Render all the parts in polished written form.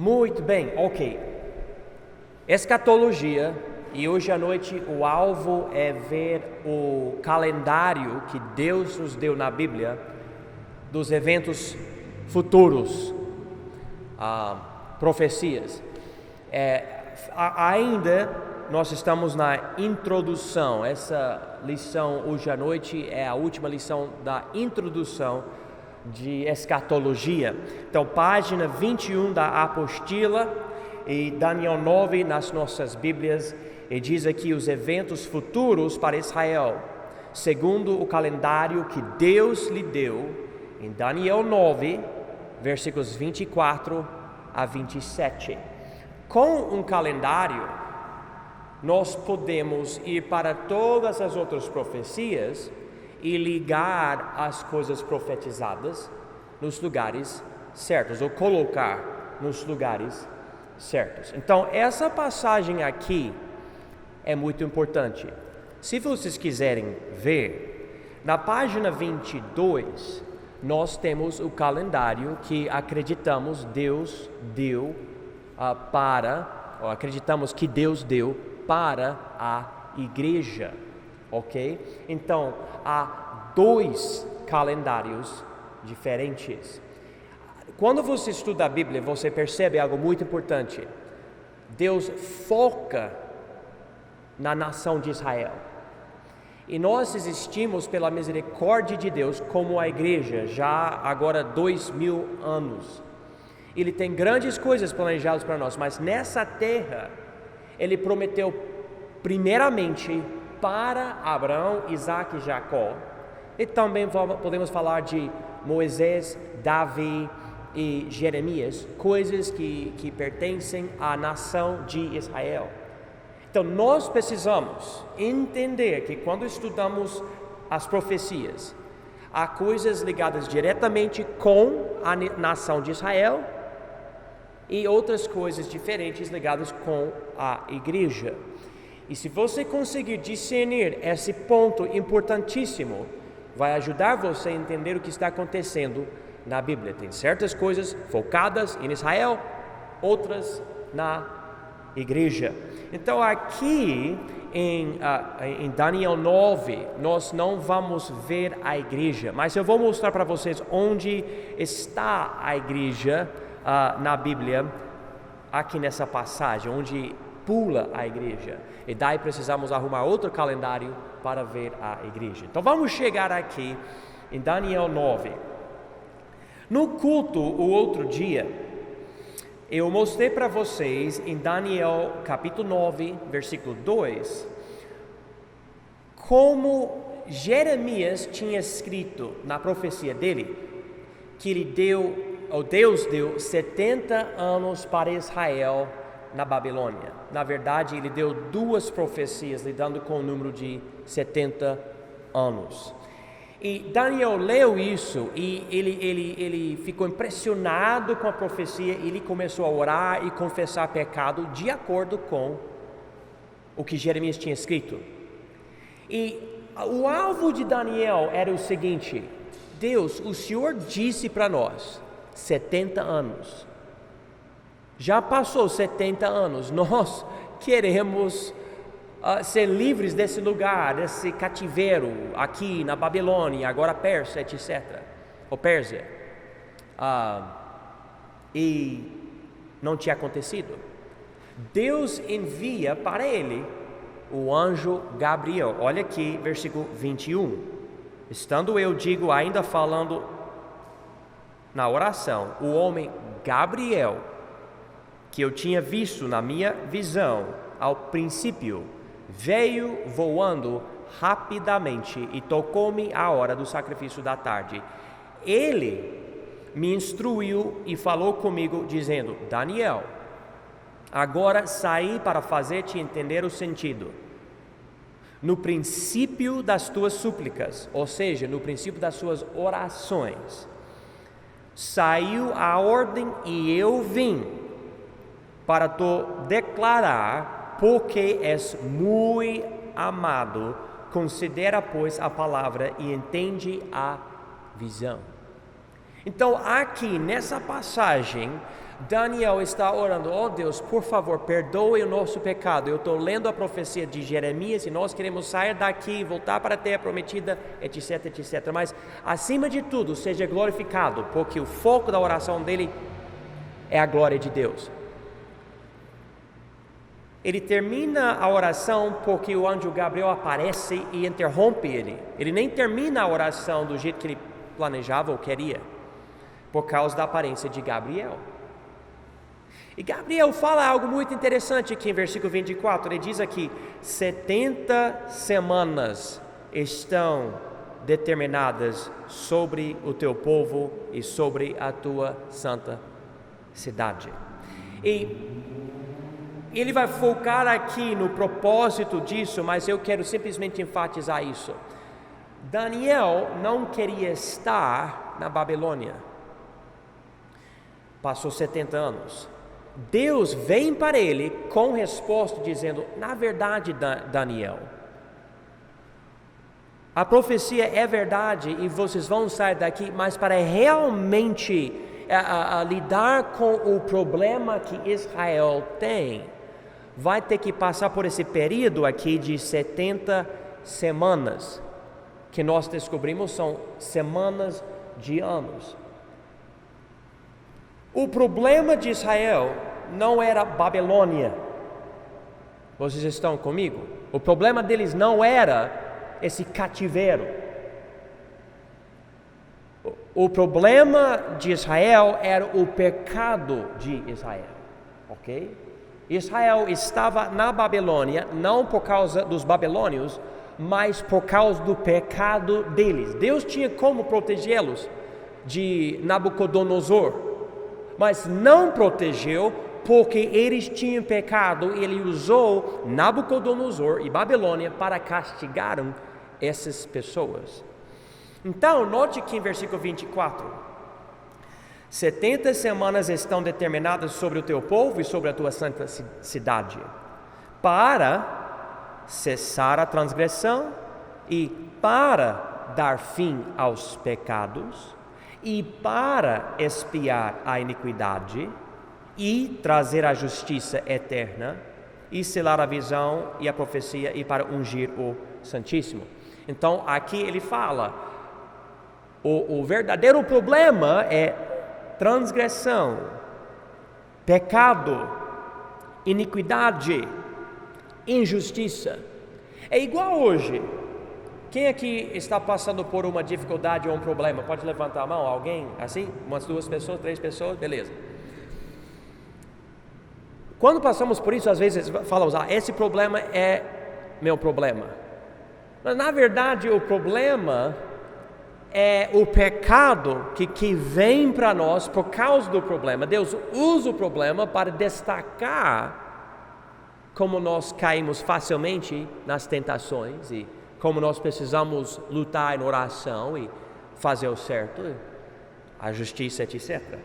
Muito bem, ok. Escatologia, e hoje à noite o alvo é ver o calendário que Deus nos deu na Bíblia dos eventos futuros, profecias. Ainda nós estamos na introdução. Essa lição hoje à noite é a última lição da introdução de escatologia. Então, página 21 da apostila e Daniel 9 nas nossas Bíblias, e diz aqui os eventos futuros para Israel, segundo o calendário que Deus lhe deu, em Daniel 9, versículos 24 a 27. Com um calendário, nós podemos ir para todas as outras profecias e ligar as coisas profetizadas nos lugares certos, ou colocar nos lugares certos. Então, essa passagem aqui é muito importante. Se vocês quiserem ver, na página 22, nós temos o calendário que acreditamos Deus deu acreditamos que Deus deu para a igreja, ok? Então, há dois calendários diferentes. Quando você estuda a Bíblia, você percebe algo muito importante. Deus foca na nação de Israel. E nós existimos pela misericórdia de Deus como a igreja, já agora 2000 anos. Ele tem grandes coisas planejadas para nós, mas nessa terra, Ele prometeu primeiramente para Abraão, Isaac e Jacó. E também podemos falar de Moisés, Davi e Jeremias, coisas que pertencem à nação de Israel. Então, nós precisamos entender que quando estudamos as profecias, há coisas ligadas diretamente com a nação de Israel e outras coisas diferentes ligadas com a igreja. E se você conseguir discernir esse ponto importantíssimo, vai ajudar você a entender o que está acontecendo na Bíblia. Tem certas coisas focadas em Israel, outras na igreja. Então aqui em Daniel 9, nós não vamos ver a igreja, mas eu vou mostrar para vocês onde está a igreja na Bíblia, aqui nessa passagem, onde pula a igreja. E daí precisamos arrumar outro calendário para ver a igreja. Então vamos chegar aqui em Daniel 9. No culto, o outro dia, eu mostrei para vocês em Daniel capítulo 9, versículo 2, como Jeremias tinha escrito na profecia dele, que Deus deu 70 anos para Israel na Babilônia. Na verdade, ele deu duas profecias lidando com o número de 70 anos. E Daniel leu isso e ele ficou impressionado com a profecia e ele começou a orar e confessar pecado de acordo com o que Jeremias tinha escrito. E o alvo de Daniel era o seguinte: Deus, o Senhor disse para nós, 70 anos. Já passou 70 anos, nós queremos ser livres desse lugar, desse cativeiro aqui na Babilônia, agora Pérsia, etc. Ou Pérsia. E não tinha acontecido. Deus envia para ele o anjo Gabriel. Olha aqui, versículo 21. Estando eu, ainda falando na oração, o homem Gabriel, que eu tinha visto na minha visão ao princípio, veio voando rapidamente e tocou-me à hora do sacrifício da tarde. Ele me instruiu e falou comigo, dizendo: Daniel, agora saí para fazer-te entender o sentido. No princípio das tuas súplicas, ou seja, no princípio das suas orações, saiu a ordem e eu vim para te declarar, porque és muito amado. Considera, pois, a palavra e entende a visão. Então, aqui nessa passagem, Daniel está orando: oh Deus, por favor, perdoe o nosso pecado. Eu estou lendo a profecia de Jeremias e nós queremos sair daqui, voltar para a terra prometida, etc, etc. Mas, acima de tudo, seja glorificado, porque o foco da oração dele é a glória de Deus. Ele termina a oração porque o anjo Gabriel aparece e interrompe ele. Ele nem termina a oração do jeito que ele planejava ou queria, por causa da aparência de Gabriel. E Gabriel fala algo muito interessante aqui em versículo 24. Ele diz aqui: 70 semanas estão determinadas sobre o teu povo e sobre a tua santa cidade. E ele vai focar aqui no propósito disso, mas eu quero simplesmente enfatizar isso. Daniel não queria estar na Babilônia. Passou 70 anos. Deus vem para ele com resposta dizendo: na verdade, Daniel, a profecia é verdade e vocês vão sair daqui, mas para realmente lidar com o problema que Israel tem, vai ter que passar por esse período aqui de 70 semanas, que nós descobrimos são semanas de anos. O problema de Israel não era Babilônia. Vocês estão comigo? O problema deles não era esse cativeiro. O problema de Israel era o pecado de Israel, ok? Israel estava na Babilônia, não por causa dos babilônios, mas por causa do pecado deles. Deus tinha como protegê-los de Nabucodonosor, mas não protegeu porque eles tinham pecado e ele usou Nabucodonosor e Babilônia para castigar essas pessoas. Então, note que em versículo 24, 70 semanas estão determinadas sobre o teu povo e sobre a tua santa cidade, para cessar a transgressão e para dar fim aos pecados e para expiar a iniquidade e trazer a justiça eterna e selar a visão e a profecia e para ungir o Santíssimo. Então aqui ele fala, o verdadeiro problema é transgressão, pecado, iniquidade, injustiça. É igual hoje. Quem aqui está passando por uma dificuldade ou um problema? Pode levantar a mão, alguém assim? Umas 2 pessoas, 3 pessoas, beleza. Quando passamos por isso, às vezes falamos: esse problema é meu problema. Mas na verdade o problema é o pecado que vem para nós por causa do problema. Deus usa o problema para destacar como nós caímos facilmente nas tentações e como nós precisamos lutar em oração e fazer o certo, a justiça, etc.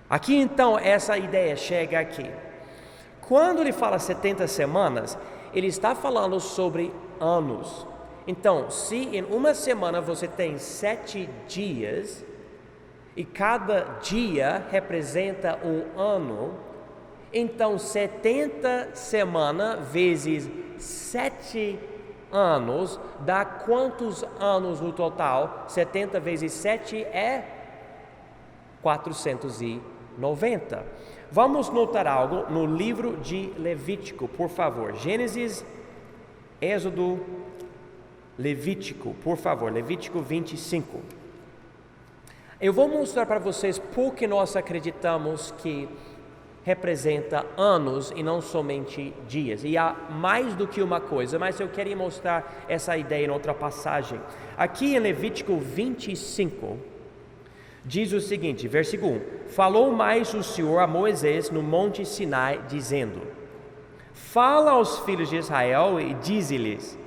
Aqui então essa ideia chega aqui. Quando ele fala 70 semanas, ele está falando sobre anos. Então, se em uma semana você tem 7 dias, e cada dia representa um ano, então 70 semanas vezes 7 anos, dá quantos anos no total? 70 vezes 7 é 490. Vamos notar algo no livro de Levítico, por favor. Gênesis, Êxodo, Levítico, por favor, Levítico 25. Eu vou mostrar para vocês por que nós acreditamos que representa anos e não somente dias. E há mais do que uma coisa, mas eu queria mostrar essa ideia em outra passagem. Aqui em Levítico 25, diz o seguinte, versículo 1: Falou mais o Senhor a Moisés no monte Sinai, dizendo: Fala aos filhos de Israel e dize-lhes: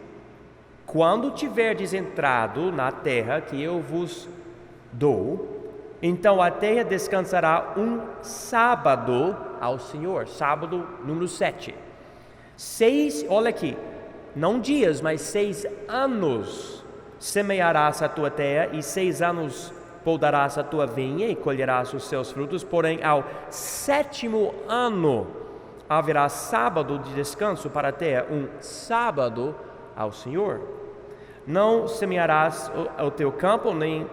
Quando tiverdes entrado na terra que eu vos dou, então a terra descansará um sábado ao Senhor. Sábado número 7. 6, olha aqui, não dias, mas 6 anos semearás a tua terra, e 6 anos podarás a tua vinha e colherás os seus frutos, porém ao 7º ano haverá sábado de descanso para a terra, um sábado ao Senhor. Não semearás o teu campo, nem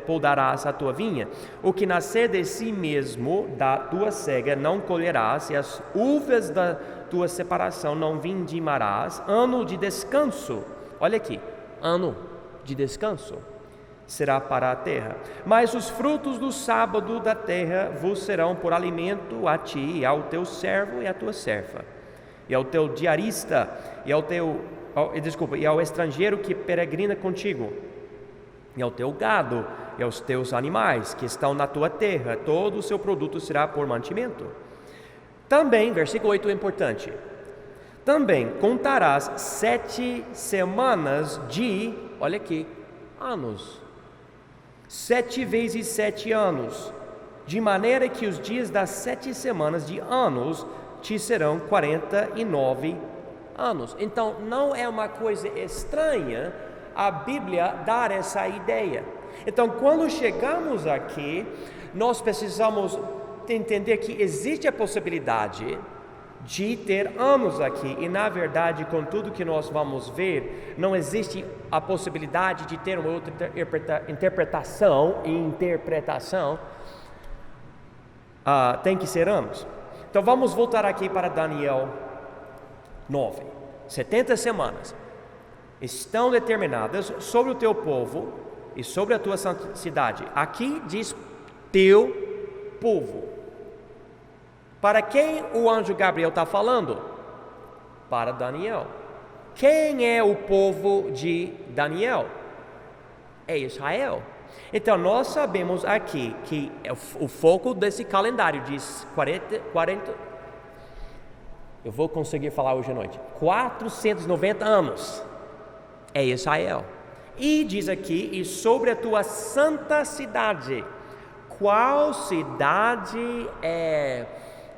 podarás a tua vinha. O que nascer de si mesmo da tua cega não colherás, e as uvas da tua separação não vindimarás. Ano de descanso, olha aqui, ano de descanso será para a terra. Mas os frutos do sábado da terra vos serão por alimento a ti, e ao teu servo e à tua serva, e ao teu diarista, e ao estrangeiro que peregrina contigo, e ao teu gado, e aos teus animais que estão na tua terra, todo o seu produto será por mantimento. Também, versículo 8 é importante, também contarás 7 semanas de, olha aqui, anos. 7 vezes 7 anos, de maneira que os dias das 7 semanas de anos te serão 49 anos. Então não é uma coisa estranha a Bíblia dar essa ideia. Então quando chegamos aqui, nós precisamos entender que existe a possibilidade de ter anos aqui, e na verdade, com tudo que nós vamos ver, não existe a possibilidade de ter uma outra interpretação, tem que ser anos. Então vamos voltar aqui para Daniel 9. 70 semanas estão determinadas sobre o teu povo e sobre a tua cidade. Aqui diz teu povo. Para quem o anjo Gabriel está falando? Para Daniel. Quem é o povo de Daniel? É Israel. Então nós sabemos aqui que o foco desse calendário diz 40, eu vou conseguir falar hoje à noite, 490 anos é Israel. E diz aqui, e sobre a tua santa cidade. Qual cidade é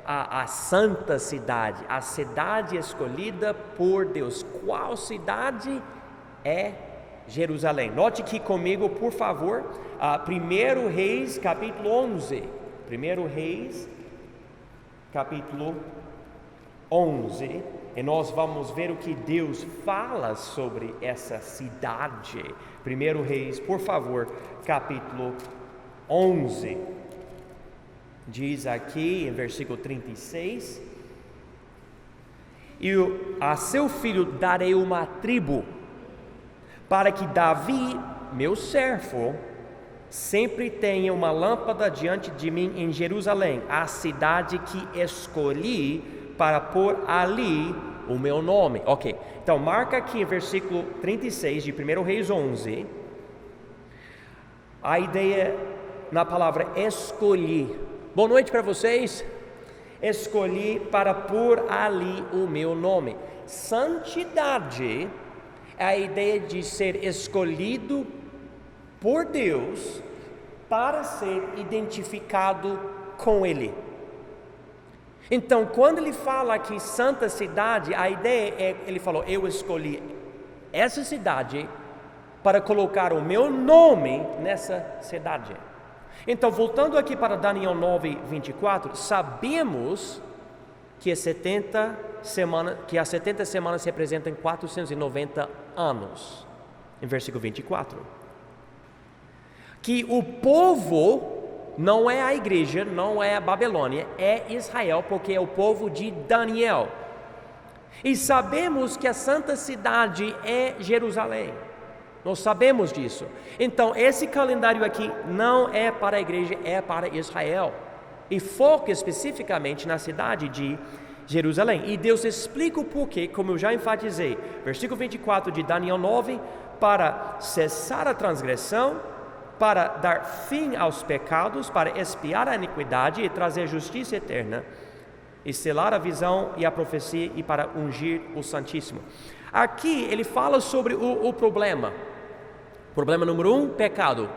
a santa cidade, a cidade escolhida por Deus? Qual cidade é Jerusalém? Note aqui comigo, por favor, 1 Reis, capítulo 11. 1 Reis, capítulo 11. E nós vamos ver o que Deus fala sobre essa cidade. 1 Reis, por favor, capítulo 11. Diz aqui em versículo 36: e a seu filho darei uma tribo, para que Davi, meu servo, sempre tenha uma lâmpada diante de mim em Jerusalém, a cidade que escolhi para pôr ali o meu nome. Ok, então marca aqui em versículo 36 de 1 Reis 11, a ideia na palavra escolhi. Boa noite para vocês. Escolhi para pôr ali o meu nome. Santidade é a ideia de ser escolhido por Deus para ser identificado com Ele. Então, quando ele fala aqui santa cidade, a ideia é, ele falou, eu escolhi essa cidade para colocar o meu nome nessa cidade. Então, voltando aqui para Daniel 9, 24, sabemos que as 70 semanas representam 490 anos, em versículo 24. Que o povo não é a igreja, não é a Babilônia, é Israel, porque é o povo de Daniel. E sabemos que a santa cidade é Jerusalém. Nós sabemos disso. Então, esse calendário aqui não é para a igreja, é para Israel. E foca especificamente na cidade de Jerusalém. E Deus explica o porquê, como eu já enfatizei. Versículo 24 de Daniel 9, para cessar a transgressão, para dar fim aos pecados, para expiar a iniquidade e trazer justiça eterna, e selar a visão e a profecia, e para ungir o Santíssimo. Aqui ele fala sobre o problema. Problema número 1, pecado.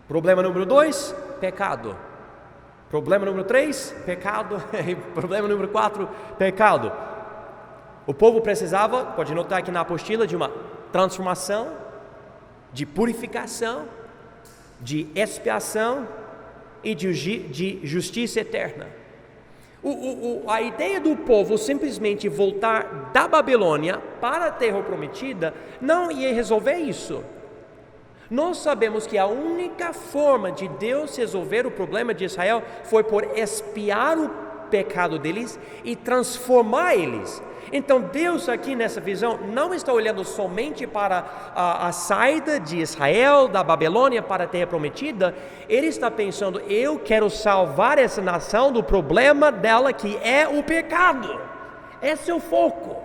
Problema número 2, pecado. Problema número 3, pecado. Problema número 4, pecado. O povo precisava, pode notar aqui na apostila, de uma transformação, de purificação, de expiação e de justiça eterna. A ideia do povo simplesmente voltar da Babilônia para a terra prometida não ia resolver isso. Nós sabemos que a única forma de Deus resolver o problema de Israel foi por expiar o pecado deles e transformar eles. Então Deus aqui nessa visão não está olhando somente para a saída de Israel da Babilônia para a terra prometida. Ele está pensando: eu quero salvar essa nação do problema dela, que é o pecado. Esse é o foco.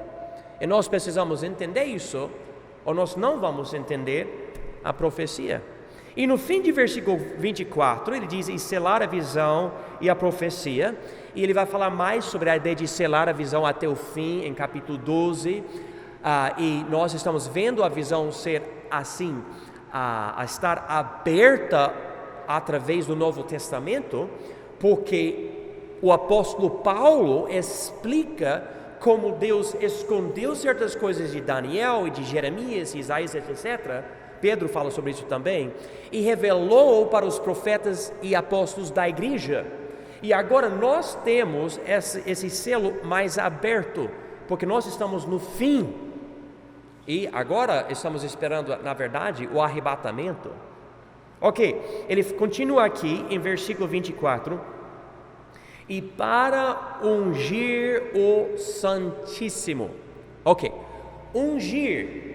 E nós precisamos entender isso, ou nós não vamos entender a profecia. E no fim de versículo 24, ele diz: e selar a visão e a profecia. E ele vai falar mais sobre a ideia de selar a visão até o fim, em capítulo 12. E nós estamos vendo a visão ser assim, a estar aberta através do Novo Testamento, porque o apóstolo Paulo explica como Deus escondeu certas coisas de Daniel e de Jeremias, Isaías, etc. Pedro fala sobre isso também, e revelou para os profetas e apóstolos da igreja. E agora nós temos esse selo mais aberto, porque nós estamos no fim, e agora estamos esperando, na verdade, o arrebatamento. Ok, ele continua aqui em versículo 24, e para ungir o Santíssimo. Ok, ungir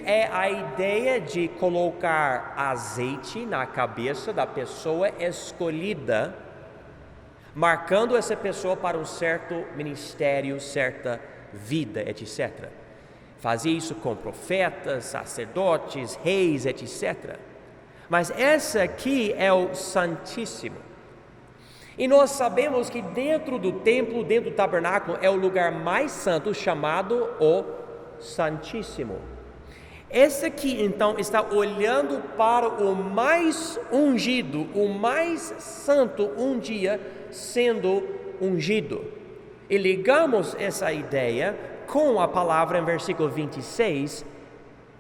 é a ideia de colocar azeite na cabeça da pessoa escolhida, marcando essa pessoa para um certo ministério, certa vida, etc. Fazia isso com profetas, sacerdotes, reis, etc. Mas essa aqui é o Santíssimo. E nós sabemos que dentro do templo, dentro do tabernáculo, é o lugar mais santo, chamado o Santíssimo. Esse aqui então está olhando para o mais ungido, o mais santo um dia sendo ungido. E ligamos essa ideia com a palavra em versículo 26,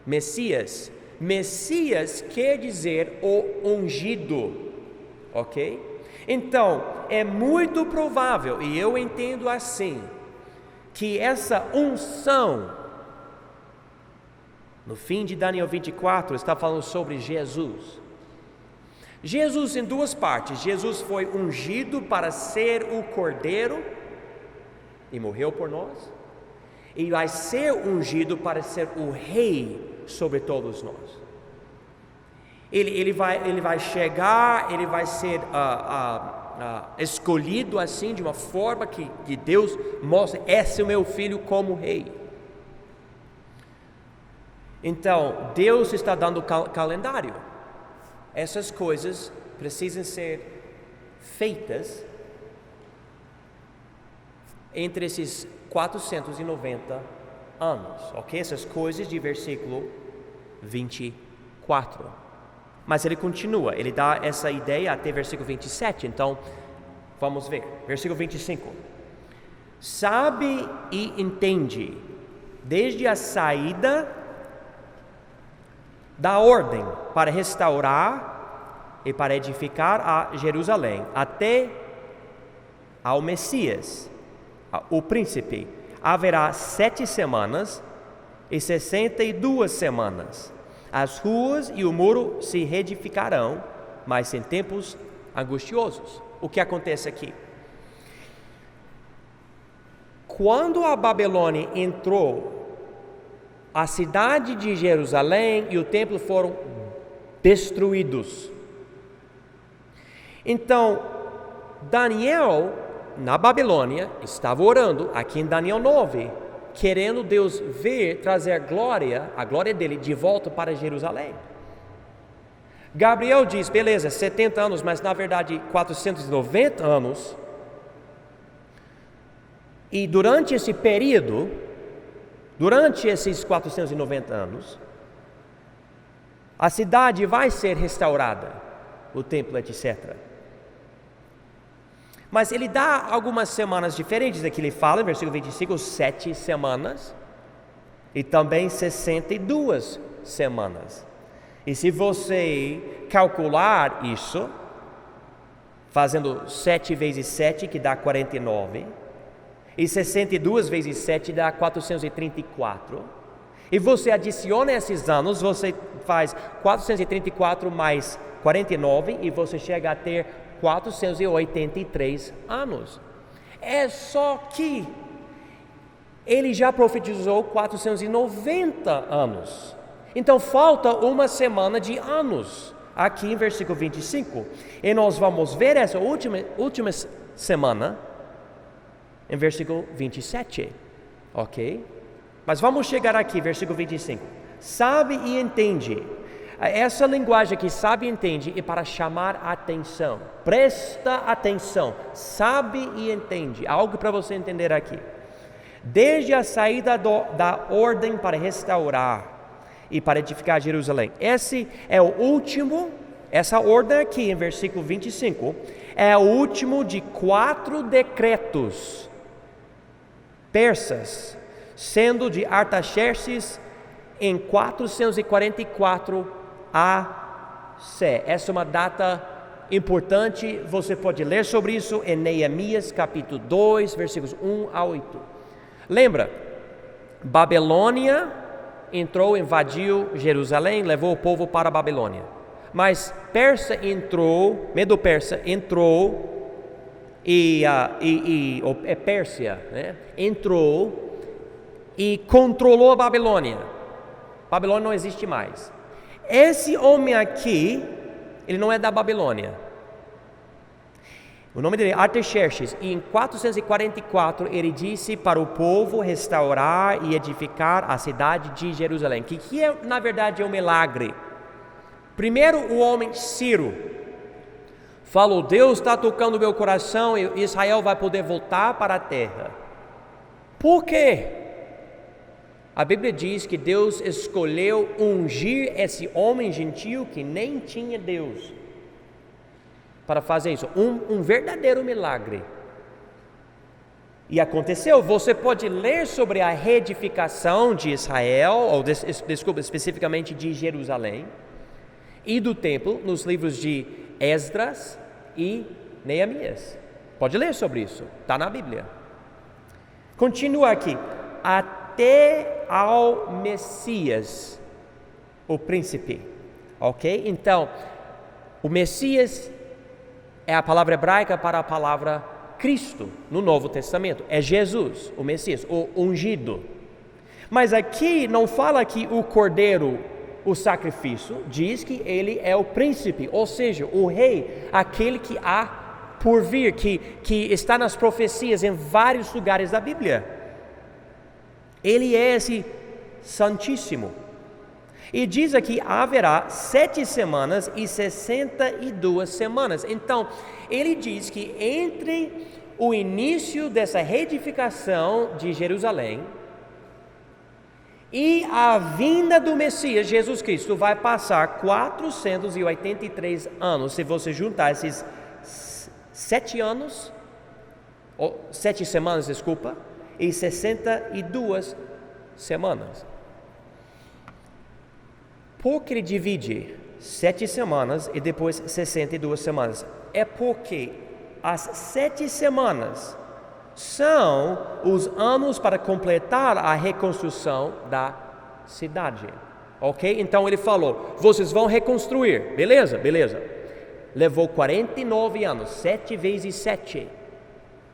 Messias. Messias quer dizer o ungido, ok? Então, é muito provável, e eu entendo assim, que essa unção, no fim de Daniel 24, está falando sobre Jesus. Jesus em duas partes. Jesus foi ungido para ser o Cordeiro e morreu por nós, e vai ser ungido para ser o Rei sobre todos nós. Ele vai chegar, ele vai ser escolhido assim, de uma forma que Deus mostra: esse é o meu filho como Rei. Então, Deus está dando calendário. Essas coisas precisam ser feitas entre esses 490 anos, ok? Essas coisas de versículo 24. Mas ele continua, ele dá essa ideia até versículo 27, então vamos ver. Versículo 25. Sabe e entende, desde a saída da ordem para restaurar e para edificar a Jerusalém, até ao Messias, o príncipe, haverá 7 semanas e 62 semanas. As ruas e o muro se reedificarão, mas em tempos angustiosos. O que acontece aqui? Quando a Babilônia entrou, a cidade de Jerusalém e o templo foram destruídos. Então, Daniel, na Babilônia, estava orando, aqui em Daniel 9, querendo Deus trazer a glória dele de volta para Jerusalém. Gabriel diz: beleza, 70 anos, mas na verdade 490 anos. E durante esse período, durante esses 490 anos, a cidade vai ser restaurada, o templo, etc. Mas ele dá algumas semanas diferentes. Aqui ele fala, em versículo 25, 7 semanas e também 62 semanas. E se você calcular isso, fazendo 7 vezes 7, que dá 49, e 62 vezes 7 dá 434, e você adiciona esses anos, você faz 434 mais 49, e você chega a ter 483 anos. É só que ele já profetizou 490 anos. Então falta uma semana de anos, aqui em versículo 25. E nós vamos ver essa última semana em versículo 27, ok? Mas vamos chegar aqui, versículo 25. Sabe e entende. Essa linguagem aqui, sabe e entende, é para chamar a atenção. Presta atenção. Sabe e entende. Algo para você entender aqui. Desde a saída da ordem para restaurar e para edificar Jerusalém. Esse é o último, essa ordem aqui em versículo 25, é o último de 4 decretos persas, sendo de Artaxerxes em 444 AC. Essa é uma data importante, você pode ler sobre isso em Neemias capítulo 2, versículos 1 a 8. Lembra, Babilônia entrou, invadiu Jerusalém, levou o povo para a Babilônia. Mas Medo-Persa entrou Pérsia, né? Entrou e controlou a Babilônia. Babilônia não existe mais. Esse homem aqui, ele não é da Babilônia. O nome dele é Artaxerxes, e em 444 ele disse para o povo restaurar e edificar a cidade de Jerusalém, que é, na verdade é um milagre. Primeiro o homem Ciro falou, Deus está tocando meu coração e Israel vai poder voltar para a terra. Por quê? A Bíblia diz que Deus escolheu ungir esse homem gentil que nem tinha Deus para fazer isso, um verdadeiro milagre. E aconteceu. Você pode ler sobre a reedificação de Israel, ou especificamente de Jerusalém, e do templo, nos livros de Esdras e Neemias. Pode ler sobre isso, está na Bíblia. Continua aqui, até ao Messias, o príncipe, ok? Então, o Messias é a palavra hebraica para a palavra Cristo no Novo Testamento. É Jesus, o Messias, o ungido. Mas aqui não fala que o cordeiro, o sacrifício, diz que ele é o príncipe, ou seja, o rei, aquele que há por vir, que está nas profecias em vários lugares da Bíblia. Ele é esse Santíssimo. E diz aqui, haverá 7 semanas e 62 semanas. Então, ele diz que entre o início dessa reedificação de Jerusalém e a vinda do Messias, Jesus Cristo, vai passar 483 anos. Se você juntar esses 7 anos, ou 7 semanas, desculpa, e 62 semanas. Por que ele divide 7 semanas e depois 62 semanas? É porque as 7 semanas são os anos para completar a reconstrução da cidade. Ok? Então ele falou, vocês vão reconstruir. Beleza? Beleza. Levou 49 anos, 7 vezes 7.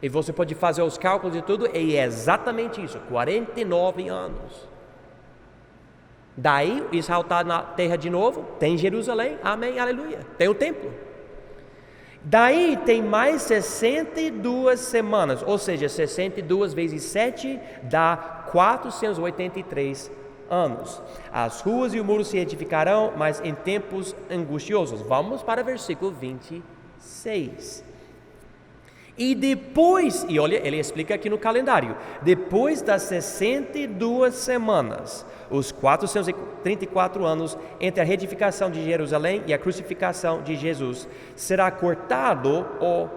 E você pode fazer os cálculos e tudo, e é exatamente isso, 49 anos. Daí Israel está na terra de novo, tem Jerusalém, amém, aleluia, tem o templo. Daí tem mais 62 semanas, ou seja, 62 vezes 7 dá 483 anos. As ruas e o muro se edificarão, mas em tempos angustiosos. Vamos para o versículo 26. E depois, e olha, ele explica aqui no calendário, depois das 62 semanas, os 434 anos entre a reedificação de Jerusalém e a crucificação de Jesus, será cortado o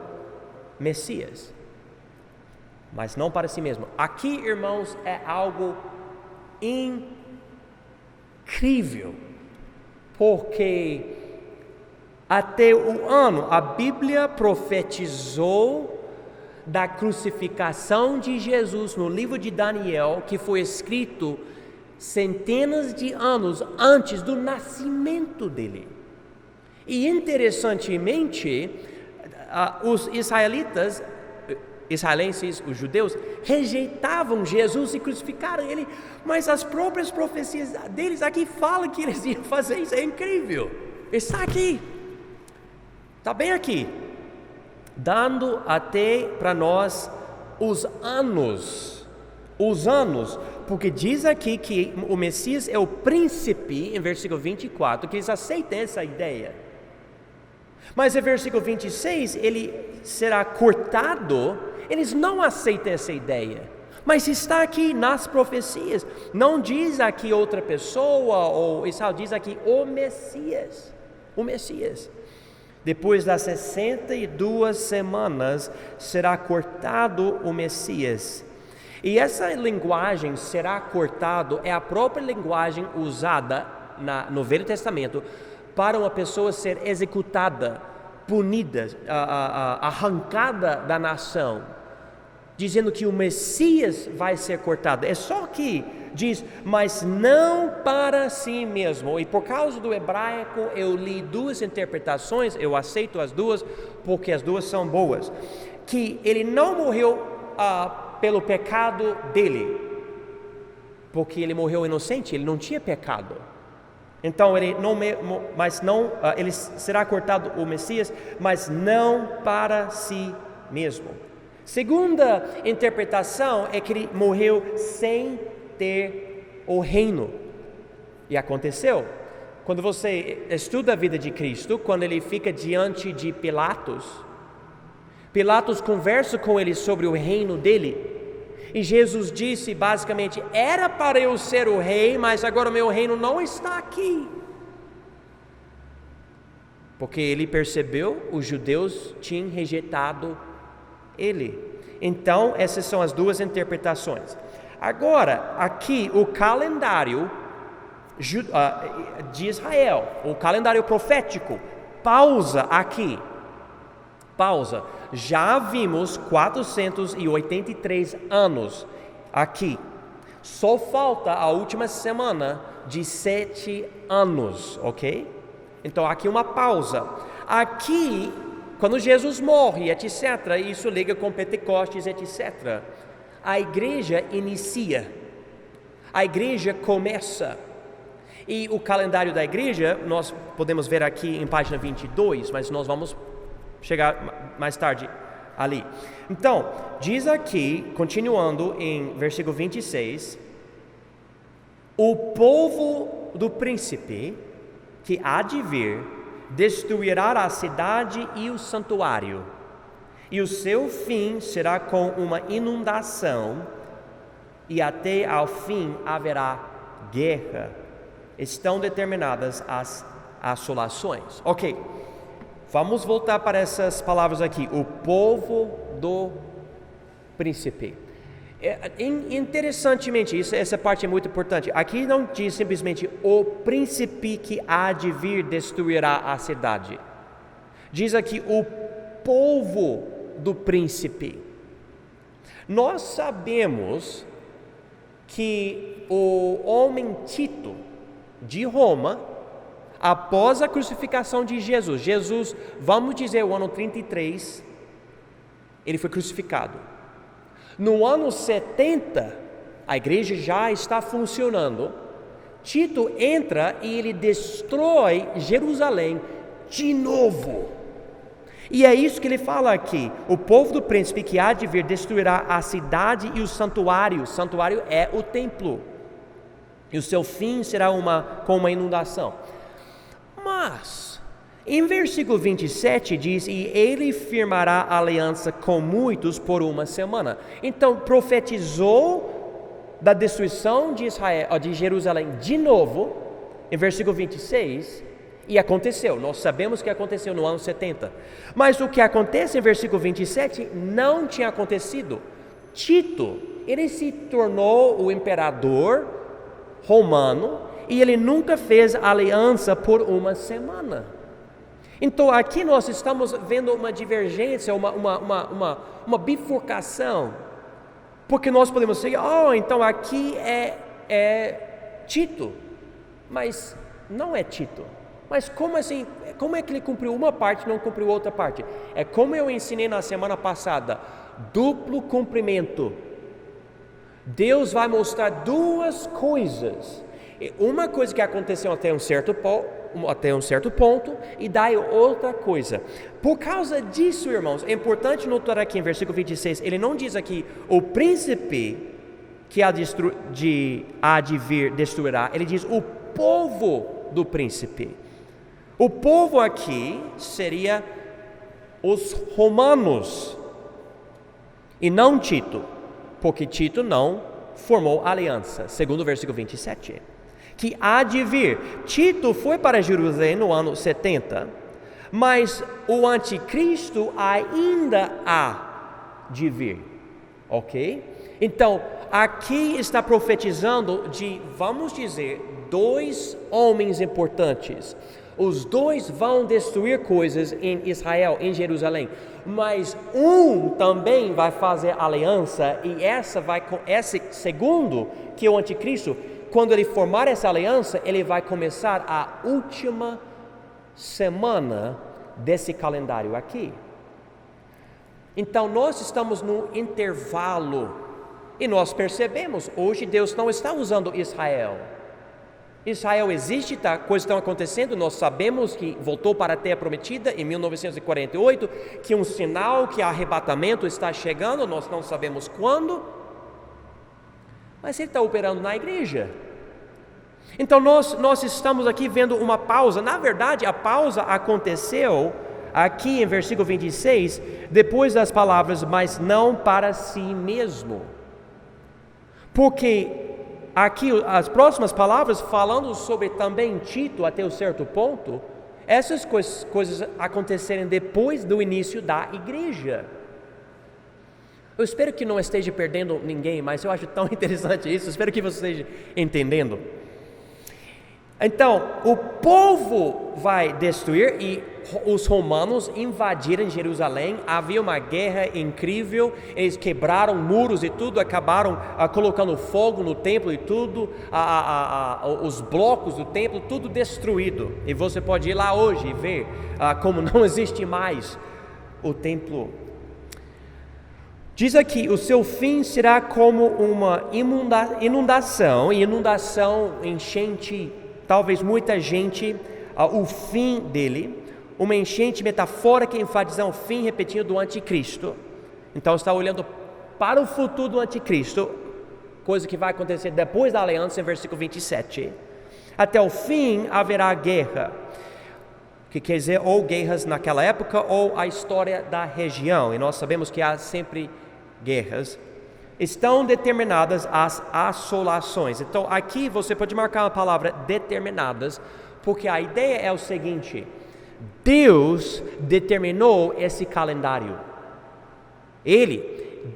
Messias, mas não para si mesmo. Aqui, irmãos, é algo incrível. porque até o ano a Bíblia profetizou da crucificação de Jesus no livro de Daniel, que foi escrito centenas de anos antes do nascimento dele. E interessantemente, os israelenses, os judeus, rejeitavam Jesus e crucificaram ele, mas as próprias profecias deles aqui falam que eles iam fazer isso. É incrível, está aqui, está bem aqui, dando até para nós os anos, porque diz aqui que o Messias é o príncipe, em versículo 24, que eles aceitam essa ideia. Mas em versículo 26, ele será cortado, eles não aceitam essa ideia. Mas está aqui nas profecias, não diz aqui outra pessoa, ou Israel diz aqui o Messias. Depois das 62 semanas, será cortado o Messias. E essa linguagem, será cortado, é a própria linguagem usada no Velho Testamento para uma pessoa ser executada, punida, arrancada da nação, dizendo que o Messias vai ser cortado. É só que diz, mas não para si mesmo. E por causa do hebraico, eu li duas interpretações, eu aceito as duas, porque as duas são boas. Que ele não morreu pelo pecado dele, porque ele morreu inocente, ele não tinha pecado. Então ele ele será cortado o Messias, mas não para si mesmo. Segunda interpretação é que ele morreu sem ter o reino. E aconteceu. Quando você estuda a vida de Cristo, quando ele fica diante de Pilatos conversa com ele sobre o reino dele. E Jesus disse basicamente, era para eu ser o rei, mas agora o meu reino não está aqui. Porque ele percebeu, os judeus tinham rejeitado ele. Então, essas são as duas interpretações. Agora, aqui o calendário de Israel, o calendário profético, pausa aqui. Já vimos 483 anos aqui. Só falta a última semana de 7 anos, ok? Então aqui uma pausa. Aqui, quando Jesus morre, etc., isso liga com Pentecostes, etc., a igreja inicia. A igreja começa. E o calendário da igreja, nós podemos ver aqui em página 22, mas nós vamos chegar mais tarde ali. Então, diz aqui, continuando em versículo 26, o povo do príncipe que há de vir destruirá a cidade e o santuário, e o seu fim será com uma inundação, e até ao fim haverá guerra. Estão determinadas as assolações. Ok. Vamos voltar para essas palavras aqui. O povo do príncipe. Interessantemente, essa parte é muito importante. Aqui não diz simplesmente o príncipe que há de vir destruirá a cidade. Diz aqui o povo do príncipe. Nós sabemos que o homem Tito de Roma, após a crucificação de Jesus, vamos dizer o ano 33, ele foi crucificado. No ano 70, a igreja já está funcionando. Tito entra e ele destrói Jerusalém de novo. E é isso que ele fala aqui. O povo do príncipe que há de vir destruirá a cidade e o santuário. O santuário é o templo. E o seu fim será com uma inundação. Mas, em versículo 27 diz, e ele firmará aliança com muitos por uma semana. Então, profetizou da destruição de Jerusalém de novo, em versículo 26, e aconteceu. Nós sabemos que aconteceu no ano 70. Mas o que acontece em versículo 27 não tinha acontecido. Tito, ele se tornou o imperador romano, e ele nunca fez aliança por uma semana. Então aqui nós estamos vendo uma divergência, uma bifurcação, porque nós podemos dizer, então aqui é Tito, mas não é Tito. Mas como assim? Como é que ele cumpriu uma parte e não cumpriu outra parte? É como eu ensinei na semana passada, duplo cumprimento. Deus vai mostrar duas coisas. Uma coisa que aconteceu até um certo ponto e daí outra coisa. Por causa disso, irmãos, é importante notar aqui em versículo 26, ele não diz aqui o príncipe que há de vir destruirá, ele diz o povo do príncipe. O povo aqui seria os romanos e não Tito, porque Tito não formou aliança, segundo o versículo 27. Que há de vir. Tito foi para Jerusalém no ano 70, mas o anticristo ainda há de vir, ok? Então, aqui está profetizando de, vamos dizer, dois homens importantes. Os dois vão destruir coisas em Israel, em Jerusalém, mas um também vai fazer aliança, e esse segundo, que é o anticristo, quando ele formar essa aliança, ele vai começar a última semana desse calendário aqui. Então nós estamos no intervalo, e nós percebemos, hoje Deus não está usando Israel. Israel existe, coisas estão acontecendo, nós sabemos que voltou para a terra prometida em 1948, que um sinal que arrebatamento está chegando, nós não sabemos quando, mas ele está operando na igreja. Então nós estamos aqui vendo uma pausa. Na verdade, a pausa aconteceu aqui em versículo 26, depois das palavras, mas não para si mesmo. Porque aqui as próximas palavras, falando sobre também Tito até um certo ponto, essas coisas acontecerem depois do início da igreja. Eu espero que não esteja perdendo ninguém, mas eu acho tão interessante isso, espero que você esteja entendendo. Então, o povo vai destruir e os romanos invadiram Jerusalém, havia uma guerra incrível, eles quebraram muros e tudo, acabaram colocando fogo no templo e tudo, os blocos do templo, tudo destruído. E você pode ir lá hoje e ver como não existe mais o templo. Diz aqui, o seu fim será como uma inundação, enchente, talvez muita gente, o fim dele, uma enchente metafórica enfatizando o fim repetido do anticristo. Então está olhando para o futuro do anticristo, coisa que vai acontecer depois da aliança, em versículo 27. Até o fim haverá guerra, que quer dizer ou guerras naquela época ou a história da região, e nós sabemos que há sempre guerras. Estão determinadas as assolações. Então aqui você pode marcar a palavra determinadas, porque a ideia é o seguinte: Deus determinou esse calendário.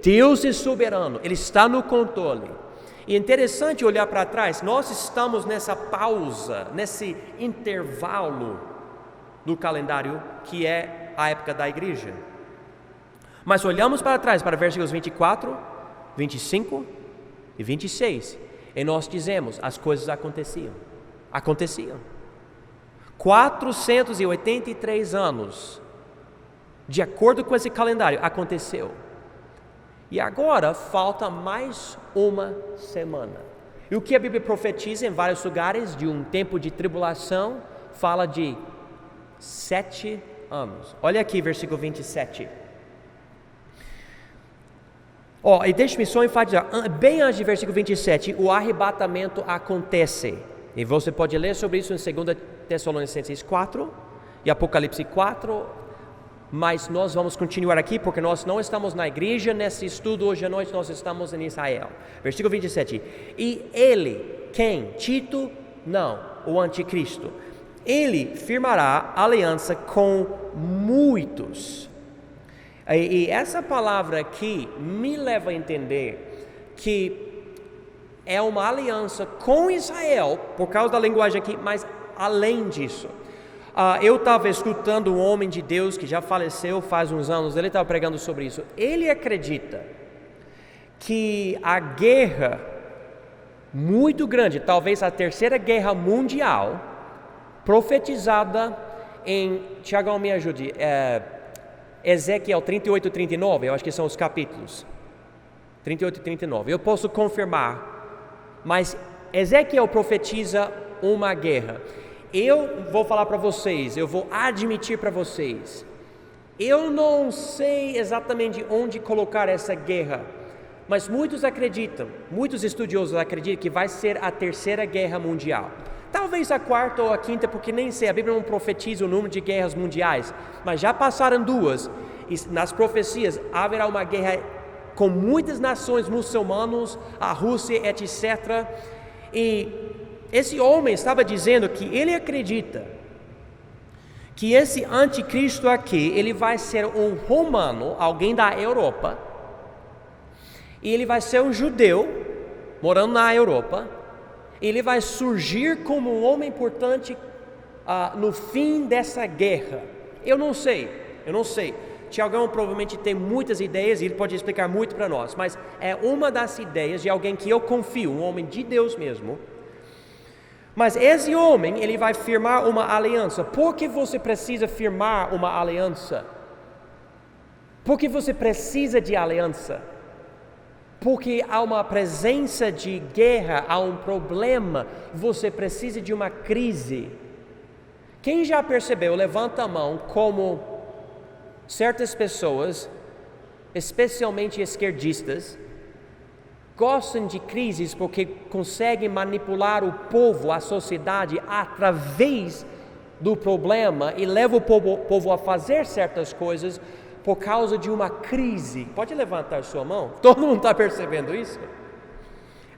Deus é soberano, Ele está no controle. E é interessante olhar para trás, nós estamos nessa pausa, nesse intervalo do calendário que é a época da igreja. Mas olhamos para trás, para versículos 24, 25 e 26, e nós dizemos, as coisas aconteciam. 483 anos, de acordo com esse calendário, aconteceu. E agora falta mais uma semana. E o que a Bíblia profetiza em vários lugares de um tempo de tribulação, fala de 7 anos. Olha aqui, versículo 27. E deixe-me só enfatizar, bem antes de versículo 27, o arrebatamento acontece. E você pode ler sobre isso em 2 Tessalonicenses 4 e Apocalipse 4, mas nós vamos continuar aqui porque nós não estamos na igreja nesse estudo hoje à noite, nós estamos em Israel. Versículo 27, e ele, quem? Tito? Não, o anticristo. Ele firmará aliança com muitos. E essa palavra aqui me leva a entender que é uma aliança com Israel, por causa da linguagem aqui, mas além disso. Eu estava escutando um homem de Deus que já faleceu faz uns anos, ele estava pregando sobre isso. Ele acredita que a guerra muito grande, talvez a terceira guerra mundial, profetizada em, Tiagão, me ajude, Ezequiel 38 e 39, eu acho que são os capítulos 38 e 39, eu posso confirmar, mas Ezequiel profetiza uma guerra. Eu vou falar para vocês, eu vou admitir para vocês, eu não sei exatamente onde colocar essa guerra, mas muitos estudiosos acreditam que vai ser a terceira guerra mundial. Talvez a quarta ou a quinta, porque nem sei, a Bíblia não profetiza o número de guerras mundiais, mas já passaram duas, e nas profecias haverá uma guerra com muitas nações muçulmanas, a Rússia, etc. E esse homem estava dizendo que ele acredita que esse anticristo aqui, ele vai ser um romano, alguém da Europa, e ele vai ser um judeu, morando na Europa, ele vai surgir como um homem importante no fim dessa guerra. Eu não sei. Tiagão provavelmente tem muitas ideias e ele pode explicar muito para nós, mas é uma das ideias de alguém que eu confio, um homem de Deus mesmo. Mas esse homem, ele vai firmar uma aliança. Por que você precisa firmar uma aliança? Por que você precisa de aliança? Porque há uma presença de guerra, há um problema, você precisa de uma crise. Quem já percebeu, levanta a mão, como certas pessoas, especialmente esquerdistas, gostam de crises porque conseguem manipular o povo, a sociedade, através do problema e levam o povo a fazer certas coisas por causa de uma crise. Pode levantar sua mão? Todo mundo está percebendo isso?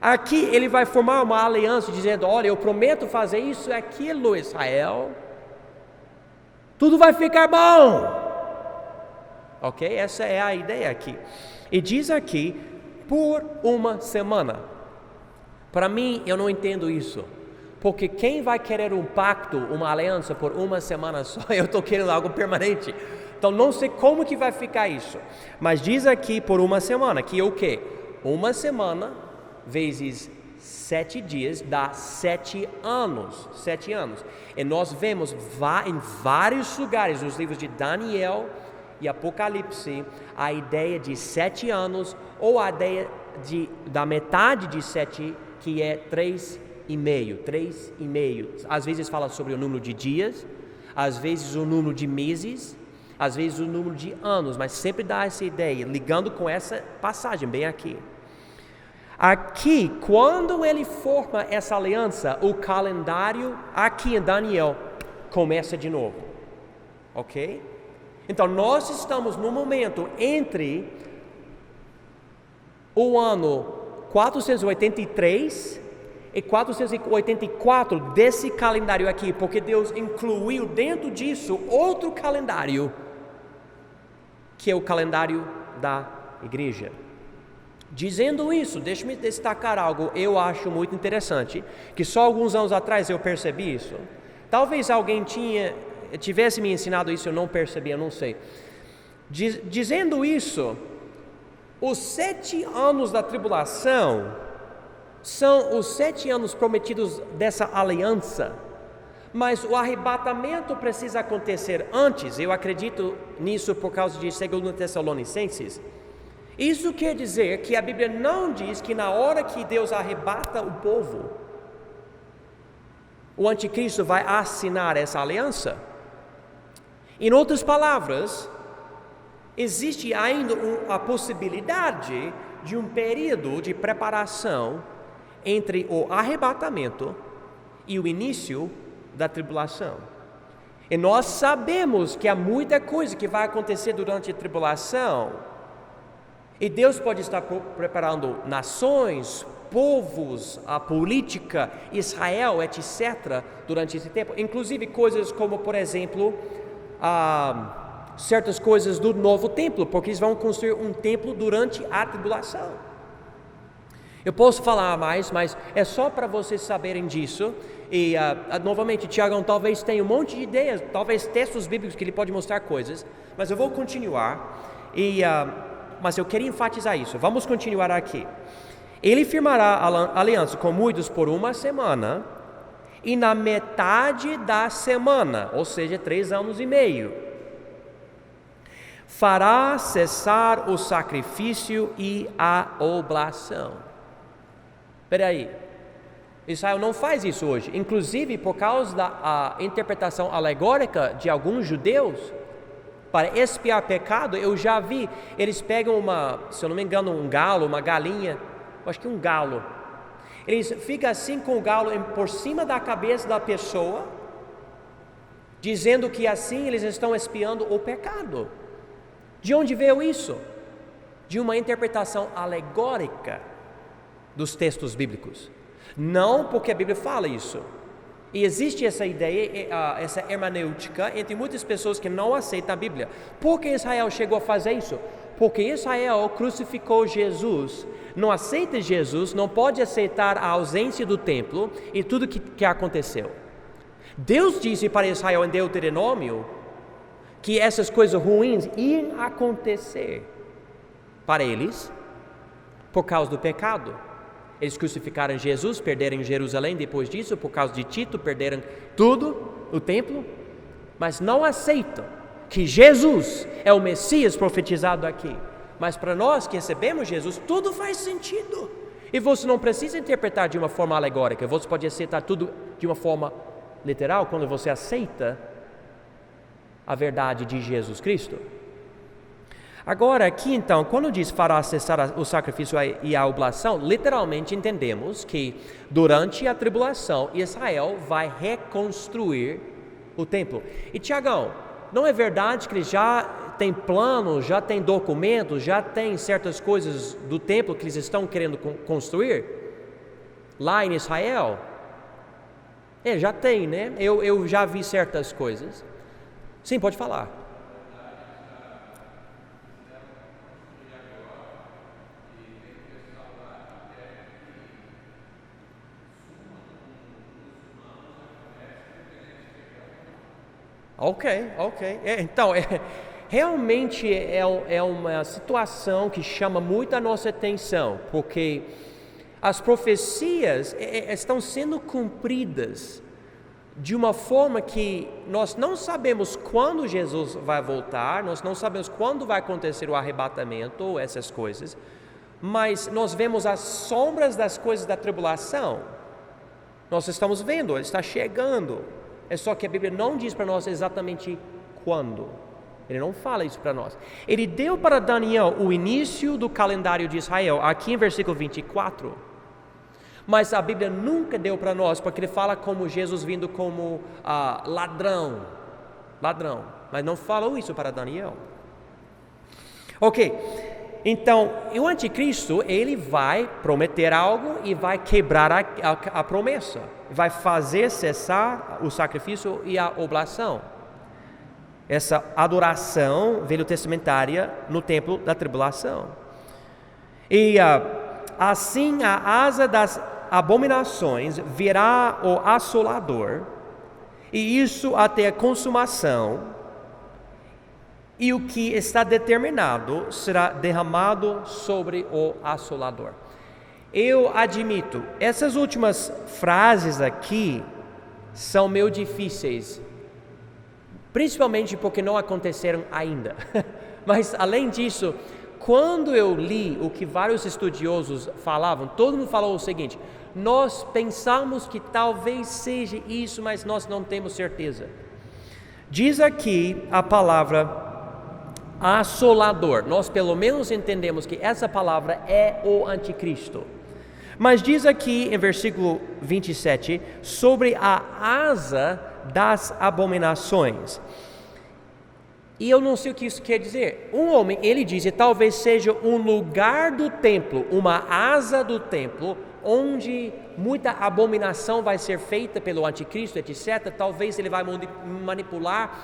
Aqui ele vai formar uma aliança dizendo: olha, eu prometo fazer isso e aquilo, Israel, tudo vai ficar bom. Ok? Essa é a ideia aqui. E diz aqui, por uma semana. Para mim, eu não entendo isso. Porque quem vai querer um pacto, uma aliança por uma semana só? Eu estou querendo algo permanente. Então não sei como que vai ficar isso. Mas diz aqui por uma semana, que o quê? Uma semana vezes 7 dias dá 7 anos. 7 anos. E nós vemos em vários lugares, nos livros de Daniel e Apocalipse, a ideia de 7 anos, ou a ideia da metade de 7, que é 3,5. Às vezes fala sobre o número de dias, às vezes o número de meses, às vezes o número de anos, mas sempre dá essa ideia, ligando com essa passagem bem aqui. Aqui, quando ele forma essa aliança, o calendário aqui em Daniel começa de novo, ok? Então nós estamos no momento entre o ano 483 e 484 desse calendário aqui, porque Deus incluiu dentro disso outro calendário, que é o calendário da igreja. Dizendo isso, deixe-me destacar algo eu acho muito interessante, que só alguns anos atrás eu percebi isso. Talvez alguém tivesse me ensinado isso, eu não percebi, eu não sei. Dizendo isso, os 7 anos da tribulação são os 7 anos prometidos dessa aliança, mas o arrebatamento precisa acontecer antes. Eu acredito nisso por causa de 2 Tessalonicenses. Isso quer dizer que a Bíblia não diz que na hora que Deus arrebata o povo, o anticristo vai assinar essa aliança. Em outras palavras, existe ainda a possibilidade de um período de preparação entre o arrebatamento e o início da tribulação. E nós sabemos que há muita coisa que vai acontecer durante a tribulação, e Deus pode estar preparando nações, povos, a política, Israel, etc., durante esse tempo, inclusive coisas como, por exemplo, certas coisas do novo templo, porque eles vão construir um templo durante a tribulação. Eu posso falar mais, mas é só para vocês saberem disso. E novamente, Tiagão talvez tenha um monte de ideias, talvez textos bíblicos que ele pode mostrar coisas, mas eu vou continuar. Mas eu queria enfatizar isso. Vamos continuar aqui. Ele firmará aliança com muitos por 1 semana, e na metade da semana, ou seja, 3 anos e meio, fará cessar o sacrifício e a oblação. Espera aí, Israel não faz isso hoje, inclusive por causa da interpretação alegórica de alguns judeus, para expiar pecado. Eu já vi, eles pegam se eu não me engano, um galo, uma galinha, acho que um galo, eles ficam assim com o galo por cima da cabeça da pessoa, dizendo que assim eles estão expiando o pecado. De onde veio isso? De uma interpretação alegórica dos textos bíblicos, não porque a Bíblia fala isso. E existe essa ideia, essa hermenêutica entre muitas pessoas que não aceitam a Bíblia. Por que Israel chegou a fazer isso? Porque Israel crucificou Jesus, não aceita Jesus, não pode aceitar a ausência do templo e tudo que aconteceu. Deus disse para Israel em Deuteronômio que essas coisas ruins iam acontecer para eles por causa do pecado. Eles crucificaram Jesus, perderam Jerusalém depois disso, por causa de Tito, perderam tudo, o templo, mas não aceitam que Jesus é o Messias profetizado aqui. Mas para nós que recebemos Jesus, tudo faz sentido. E você não precisa interpretar de uma forma alegórica, você pode aceitar tudo de uma forma literal, quando você aceita a verdade de Jesus Cristo. Agora aqui então, quando diz fará cessar o sacrifício e a oblação, literalmente entendemos que durante a tribulação Israel vai reconstruir o templo. E Tiagão, não é verdade que eles já têm planos, já têm documentos, já têm certas coisas do templo que eles estão querendo construir lá em Israel? Já tem, né? Eu já vi certas coisas. Sim, pode falar. Ok. Então, realmente é uma situação que chama muito a nossa atenção, porque as profecias estão sendo cumpridas de uma forma que nós não sabemos quando Jesus vai voltar, nós não sabemos quando vai acontecer o arrebatamento ou essas coisas, mas nós vemos as sombras das coisas da tribulação. Nós estamos vendo, ele está chegando. É só que a Bíblia não diz para nós exatamente quando. Ele não fala isso para nós. Ele deu para Daniel o início do calendário de Israel, aqui em versículo 24. Mas a Bíblia nunca deu para nós, porque ele fala como Jesus vindo como ladrão. Mas não falou isso para Daniel. Ok, então o anticristo, ele vai prometer algo e vai quebrar a promessa. Vai fazer cessar o sacrifício e a oblação. Essa adoração velho-testamentária no templo da tribulação. E assim a asa das abominações virá o assolador, e isso até a consumação, e o que está determinado será derramado sobre o assolador. Eu admito, essas últimas frases aqui são meio difíceis, principalmente porque não aconteceram ainda. Mas além disso, quando eu li o que vários estudiosos falavam, todo mundo falou o seguinte: nós pensamos que talvez seja isso, mas nós não temos certeza. Diz aqui a palavra assolador. Nós pelo menos entendemos que essa palavra é o anticristo. Mas diz aqui em versículo 27, sobre a asa das abominações. E eu não sei o que isso quer dizer. Um homem, ele diz, talvez seja um lugar do templo, uma asa do templo, onde muita abominação vai ser feita pelo anticristo, etc. Talvez ele vai manipular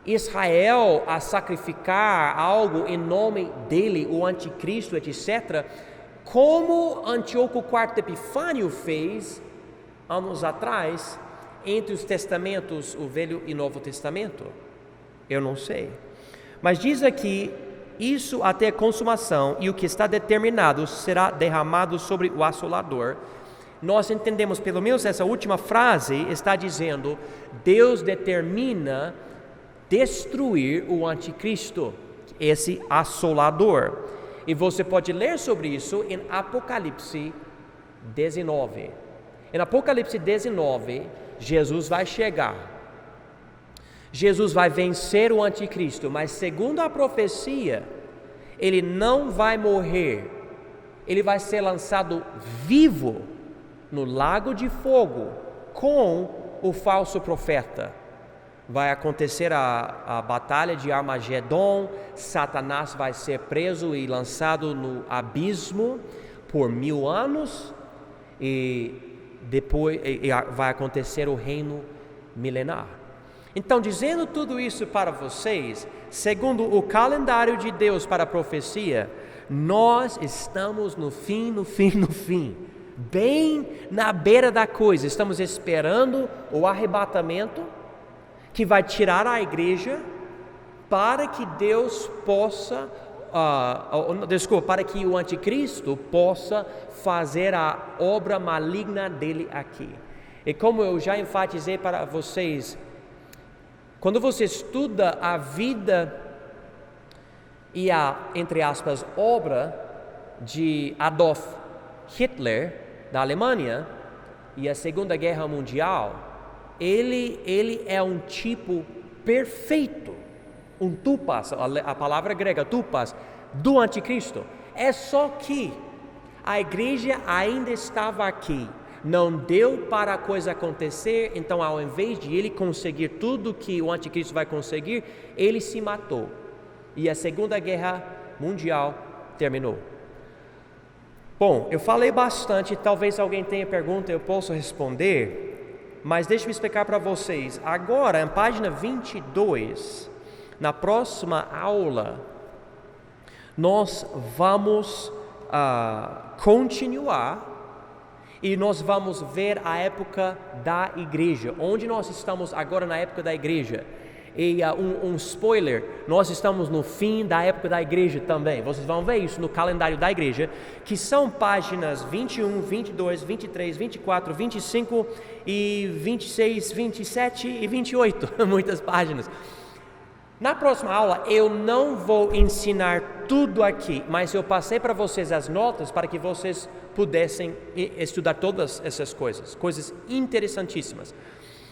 Israel a sacrificar algo em nome dele, o anticristo, etc. como Antíoco IV Epifânio fez anos atrás entre os testamentos, o Velho e Novo Testamento? Eu não sei. Mas diz aqui, isso até a consumação, e o que está determinado será derramado sobre o assolador. Nós entendemos, pelo menos essa última frase está dizendo, Deus determina destruir o anticristo, esse assolador. E você pode ler sobre isso em Apocalipse 19. Em Apocalipse 19, Jesus vai chegar. Jesus vai vencer o anticristo, mas segundo a profecia, ele não vai morrer. Ele vai ser lançado vivo no lago de fogo com o falso profeta. Vai acontecer a batalha de Armagedon, Satanás vai ser preso e lançado no abismo por 1000 anos, e depois vai acontecer o reino milenar. Então, dizendo tudo isso para vocês, segundo o calendário de Deus para a profecia, nós estamos no fim, bem na beira da coisa. Estamos esperando o arrebatamento, que vai tirar a igreja para que Deus possa, para que o anticristo possa fazer a obra maligna dele aqui. E como eu já enfatizei para vocês, quando você estuda a vida e a, entre aspas, obra de Adolf Hitler, da Alemanha, e a Segunda Guerra Mundial, ele é um tipo perfeito, um tupas, a palavra grega tupas, do anticristo. É só que a igreja ainda estava aqui, não deu para a coisa acontecer, então ao invés de ele conseguir tudo que o anticristo vai conseguir, ele se matou. E a Segunda Guerra Mundial terminou. Bom, eu falei bastante, talvez alguém tenha pergunta, eu posso responder. Mas deixe-me explicar para vocês. Agora, em página 22, na próxima aula, nós vamos continuar e nós vamos ver a época da igreja. Onde nós estamos agora na época da igreja? E um spoiler, nós estamos no fim da época da igreja também. Vocês vão ver isso no calendário da igreja, que são páginas 21, 22, 23, 24, 25 e 26, 27 e 28, muitas páginas. Na próxima aula eu não vou ensinar tudo aqui, mas eu passei para vocês as notas para que vocês pudessem estudar todas essas coisas interessantíssimas.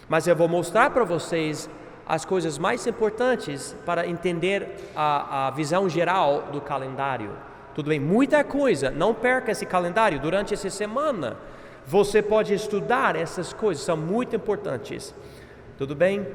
Mas eu vou mostrar para vocês as coisas mais importantes para entender a visão geral do calendário. Tudo bem? Muita coisa, não perca esse calendário durante essa semana. Você pode estudar essas coisas, são muito importantes. Tudo bem?